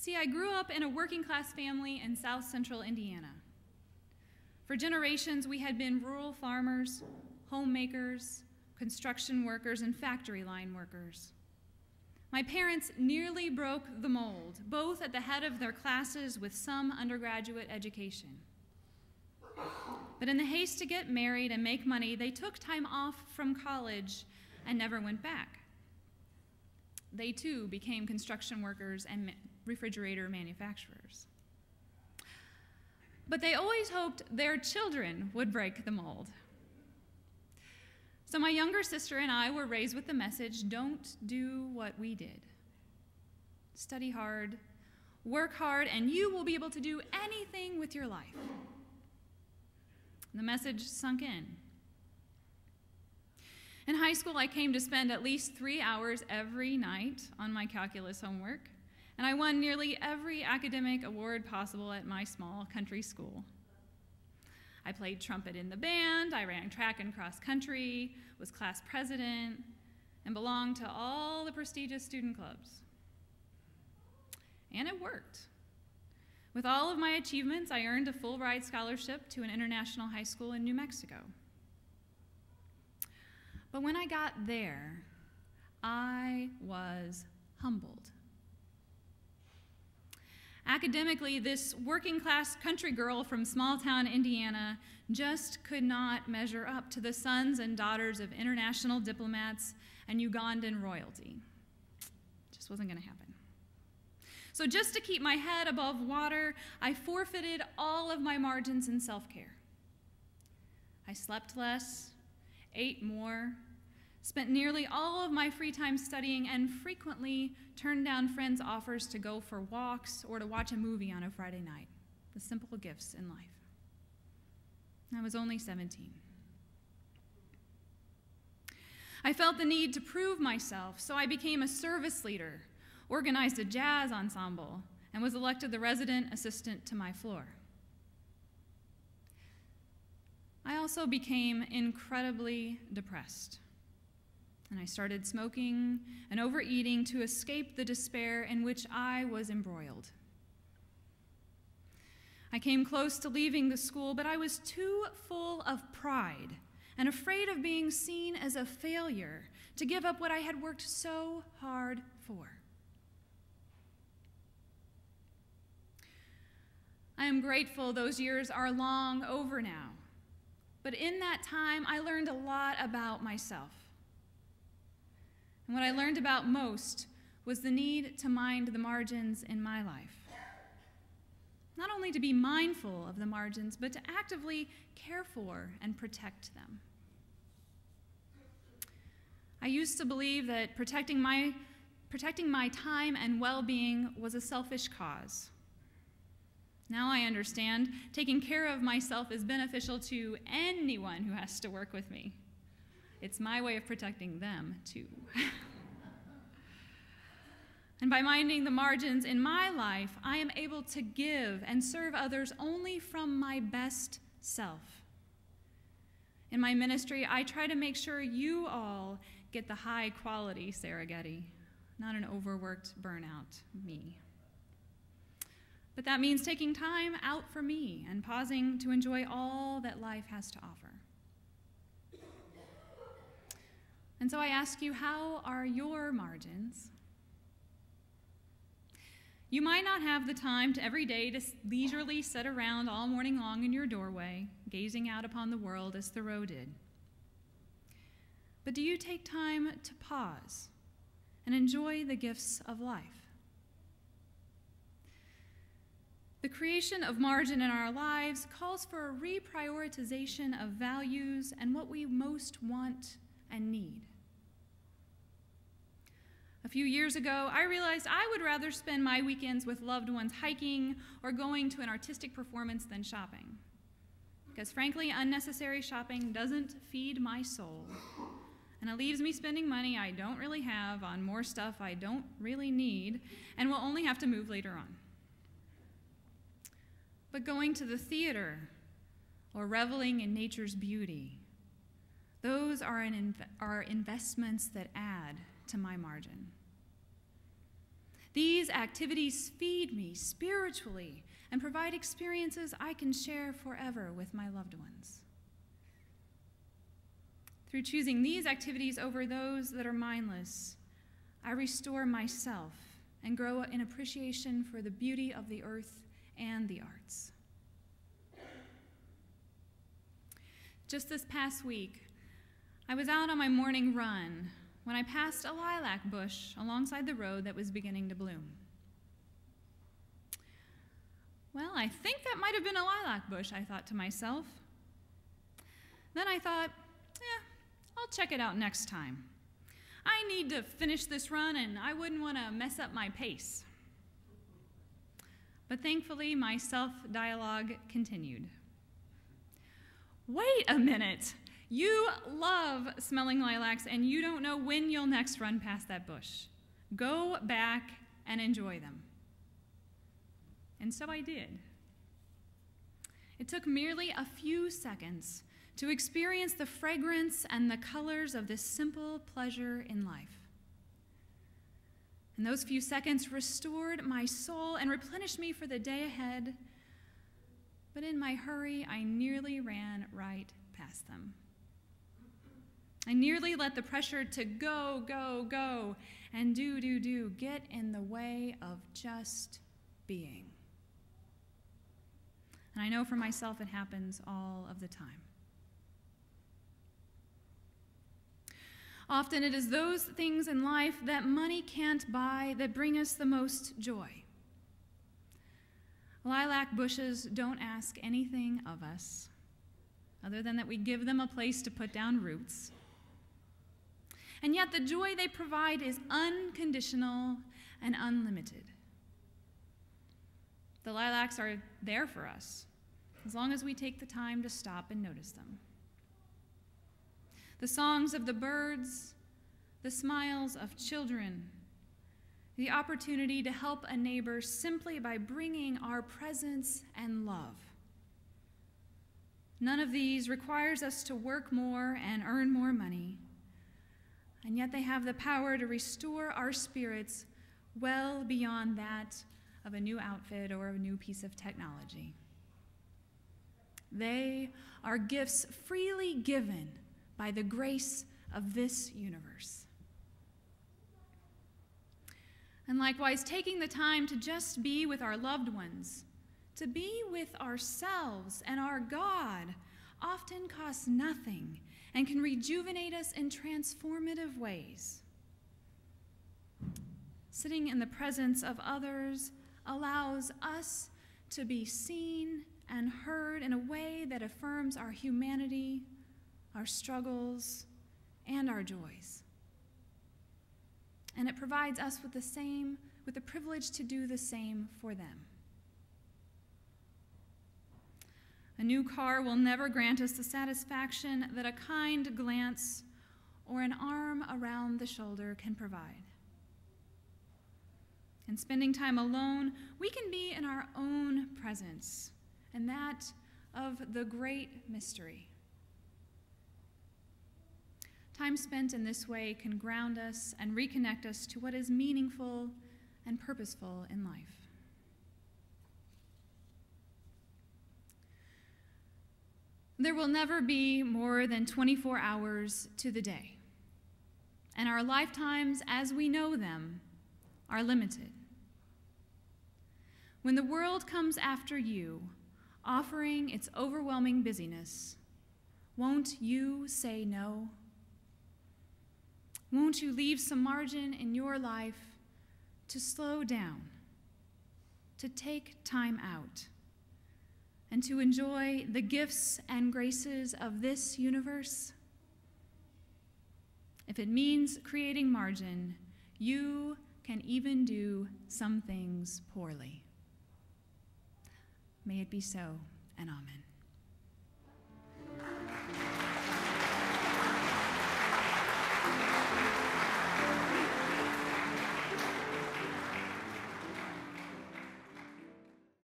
See, I grew up in a working-class family in South Central Indiana. For generations, we had been rural farmers, homemakers, construction workers, and factory line workers. My parents nearly broke the mold, both at the head of their classes with some undergraduate education. But in the haste to get married and make money, they took time off from college and never went back. They too became construction workers and refrigerator manufacturers. But they always hoped their children would break the mold. So my younger sister and I were raised with the message, don't do what we did. Study hard, work hard, and you will be able to do anything with your life. The message sunk in. In high school, I came to spend at least 3 hours every night on my calculus homework, and I won nearly every academic award possible at my small country school. I played trumpet in the band, I ran track and cross country, was class president, and belonged to all the prestigious student clubs. And it worked. With all of my achievements, I earned a full ride scholarship to an international high school in New Mexico. But when I got there, I was humbled. Academically, this working-class country girl from small-town Indiana just could not measure up to the sons and daughters of international diplomats and Ugandan royalty. Just wasn't going to happen. So just to keep my head above water, I forfeited all of my margins in self-care. I slept less, ate more, spent nearly all of my free time studying, and frequently turned down friends' offers to go for walks or to watch a movie on a Friday night. The simple gifts in life. I was only 17. I felt the need to prove myself, so I became a service leader, organized a jazz ensemble, and was elected the resident assistant to my floor. I also became incredibly depressed, and I started smoking and overeating to escape the despair in which I was embroiled. I came close to leaving the school, but I was too full of pride and afraid of being seen as a failure to give up what I had worked so hard for. I am grateful those years are long over now, but in that time I learned a lot about myself. And what I learned about most was the need to mind the margins in my life. Not only to be mindful of the margins, but to actively care for and protect them. I used to believe that protecting my time and well-being was a selfish cause. Now I understand taking care of myself is beneficial to anyone who has to work with me. It's my way of protecting them, too. And by minding the margins in my life, I am able to give and serve others only from my best self. In my ministry, I try to make sure you all get the high-quality Sarah Gettie, not an overworked, burnout me. But that means taking time out for me and pausing to enjoy all that life has to offer. And so I ask you, how are your margins? You might not have the time to every day to leisurely sit around all morning long in your doorway, gazing out upon the world as Thoreau did. But do you take time to pause and enjoy the gifts of life? The creation of margin in our lives calls for a reprioritization of values and what we most want and need. A few years ago, I realized I would rather spend my weekends with loved ones hiking or going to an artistic performance than shopping. Because frankly, unnecessary shopping doesn't feed my soul, and it leaves me spending money I don't really have on more stuff I don't really need and will only have to move later on. But going to the theater or reveling in nature's beauty, those are investments that add to my margin. These activities feed me spiritually and provide experiences I can share forever with my loved ones. Through choosing these activities over those that are mindless, I restore myself and grow in appreciation for the beauty of the earth and the arts. Just this past week, I was out on my morning run when I passed a lilac bush alongside the road that was beginning to bloom. Well, I think that might have been a lilac bush, I thought to myself. Then I thought, I'll check it out next time. I need to finish this run and I wouldn't want to mess up my pace. But thankfully, my self-dialogue continued. Wait a minute. You love smelling lilacs and you don't know when you'll next run past that bush. Go back and enjoy them. And so I did. It took merely a few seconds to experience the fragrance and the colors of this simple pleasure in life. And those few seconds restored my soul and replenished me for the day ahead. But in my hurry, I nearly ran right past them. I nearly let the pressure to go, go, go, and do get in the way of just being. And I know for myself it happens all of the time. Often it is those things in life that money can't buy that bring us the most joy. Lilac bushes don't ask anything of us other than that we give them a place to put down roots. And yet the joy they provide is unconditional and unlimited. The lilacs are there for us as long as we take the time to stop and notice them. The songs of the birds, the smiles of children, the opportunity to help a neighbor simply by bringing our presence and love. None of these requires us to work more and earn more money, and yet they have the power to restore our spirits well beyond that of a new outfit or a new piece of technology. They are gifts freely given by the grace of this universe. And likewise, taking the time to just be with our loved ones, to be with ourselves and our God, often costs nothing and can rejuvenate us in transformative ways. Sitting in the presence of others allows us to be seen and heard in a way that affirms our humanity, our struggles, and our joys. And it provides us with the privilege to do the same for them. A new car will never grant us the satisfaction that a kind glance or an arm around the shoulder can provide. In spending time alone, we can be in our own presence and that of the great mystery. Time spent in this way can ground us and reconnect us to what is meaningful and purposeful in life. There will never be more than 24 hours to the day, and our lifetimes as we know them are limited. When the world comes after you, offering its overwhelming busyness, won't you say no? Won't you leave some margin in your life to slow down, to take time out, and to enjoy the gifts and graces of this universe? If it means creating margin, you can even do some things poorly. May it be so, and amen.